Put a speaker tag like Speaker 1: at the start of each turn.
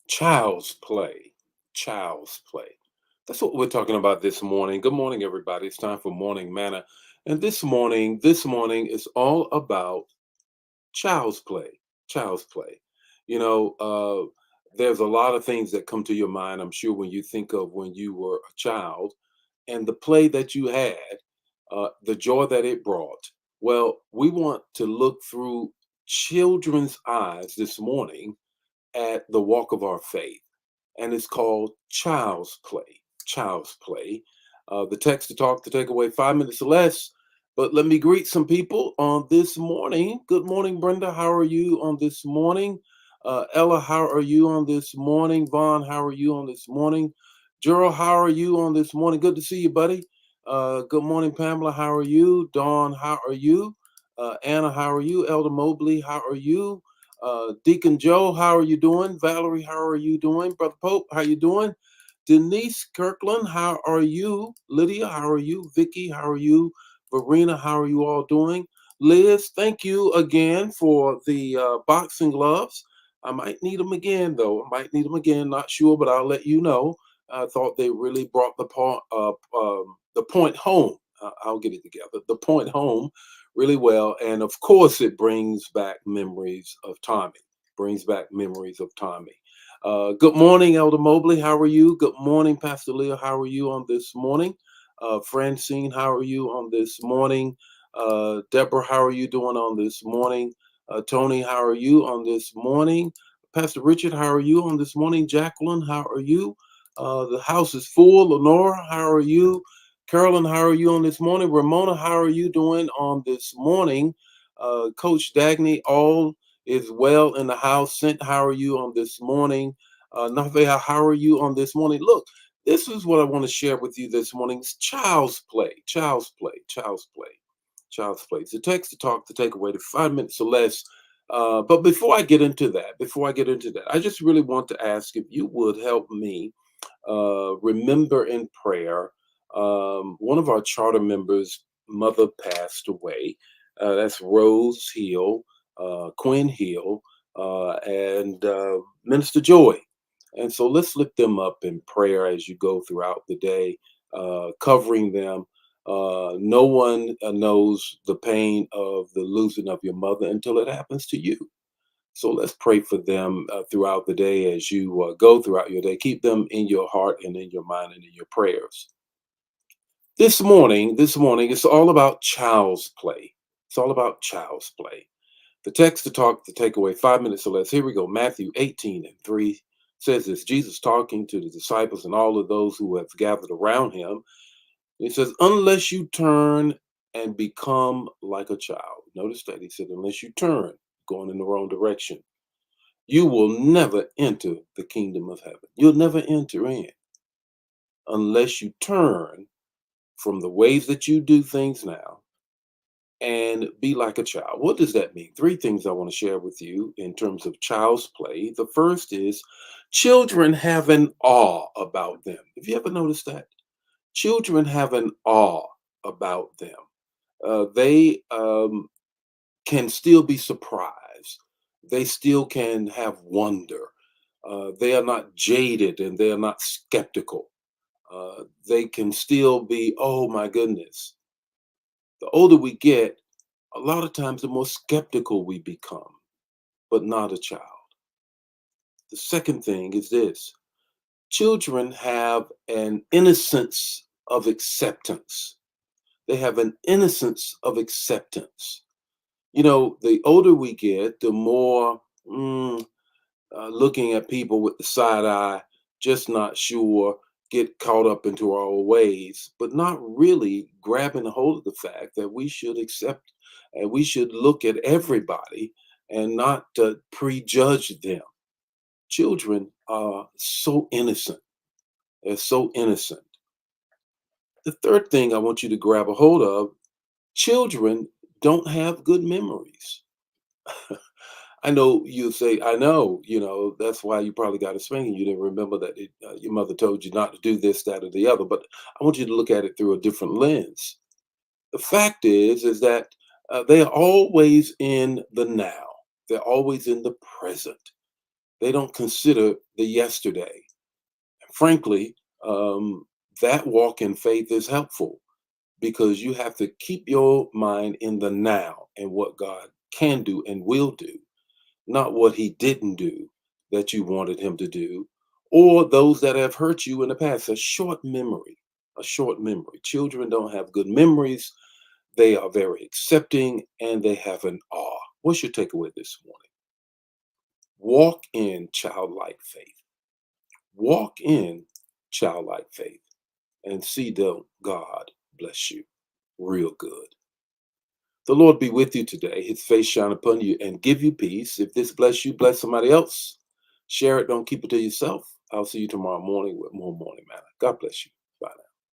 Speaker 1: Child's play. Child's play. That's what we're talking about this morning. Good morning, everybody. It's time for morning manna. And this morning is all about child's play. Child's play. You know, there's a lot of things that come to your mind, I'm sure, when you think of when you were a child and the play that you had, the joy that it brought. Well, we want to look through children's eyes this morning at the walk of our faith, and it's called Child's Play. Child's Play. The text to talk to take away 5 minutes or less. But let me greet some people on this morning. Good morning, Brenda. How are you on this morning? Ella, how are you on this morning? Vaughn, how are you on this morning? Gerald, how are you on this morning? Good to see you, buddy. Good morning, Pamela. How are you? Dawn, how are you? Anna, how are you? Elder Mobley, how are you? Deacon Joe, how are you doing? Valerie, how are you doing? Brother Pope, how you doing? Denise Kirkland, how are you? Lydia, how are you? Vicky, how are you? Verena, how are you all doing? Liz, thank you again for the boxing gloves. I might need them again, though. I might need them again. Not sure, but I'll let you know. I thought they really brought the point home. I'll get it together. The point home really well. And of course, it brings back memories of Tommy. Brings back memories of Tommy. Good morning, Elder Mobley. How are you? Good morning, Pastor Leah. How are you on this morning? Francine, how are you on this morning? Deborah, how are you doing on this morning? Tony, how are you on this morning? Pastor Richard, how are you on this morning? Jacqueline, how are you? The house is full. Lenora, how are you? Carolyn, how are you on this morning? Ramona, how are you doing on this morning? Coach Dagny, all is well in the house. Sent, how are you on this morning? Navea, how are you on this morning? Look, this is what I want to share with you this morning. It's child's play, child's play, child's play, child's play. It's a text to talk to take away to 5 minutes or less. But before I get into that, I just really want to ask if you would help me remember in prayer. One of our charter members' mother passed away. That's Rose Hill, Quinn Hill, and Minister Joy. And so let's lift them up in prayer as you go throughout the day, covering them. No one knows the pain of the losing of your mother until it happens to you. So let's pray for them throughout the day as you go throughout your day. Keep them in your heart and in your mind and in your prayers. This morning, it's all about child's play. It's all about child's play. The text to talk, to take away 5 minutes or less. Here we go. Matthew 18:3 says this: Jesus talking to the disciples and all of those who have gathered around him. He says, unless you turn and become like a child. Notice that he said, unless you turn, going in the wrong direction, you will never enter the kingdom of heaven. You'll never enter in unless you turn from the ways that you do things now and be like a child. What does that mean? Three things I want to share with you in terms of child's play. The first is children have an awe about them. Have you ever noticed that? Children have an awe about them. They can still be surprised. They still can have wonder. They are not jaded and they are not skeptical. They can still be, oh my goodness. The older we get, a lot of times the more skeptical we become, but not a child. The second thing is this: children have an innocence of acceptance. They have an innocence of acceptance. The older we get, the more looking at people with the side eye, just not sure, get caught up into our old ways, but not really grabbing a hold of the fact that we should accept and we should look at everybody and not prejudge them. Children are so innocent. They're so innocent. The third thing I want you to grab a hold of: children don't have good memories. I know you say, I know, that's why you probably got a spanking. You didn't remember that your mother told you not to do this, that, or the other. But I want you to look at it through a different lens. The fact is that they are always in the now. They're always in the present. They don't consider the yesterday. Frankly, um, that walk in faith is helpful because you have to keep your mind in the now and what God can do and will do, not what he didn't do that you wanted him to do, or those that have hurt you in the past. A short memory, a short memory. Children don't have good memories. They are very accepting and they have an awe. What's your takeaway this morning? Walk in childlike faith. Walk in childlike faith and see the God bless you real good. The Lord be with you today. His face shine upon you and give you peace. If this bless you, bless somebody else. Share it. Don't keep it to yourself. I'll see you tomorrow morning with more Morning Manna. God bless you.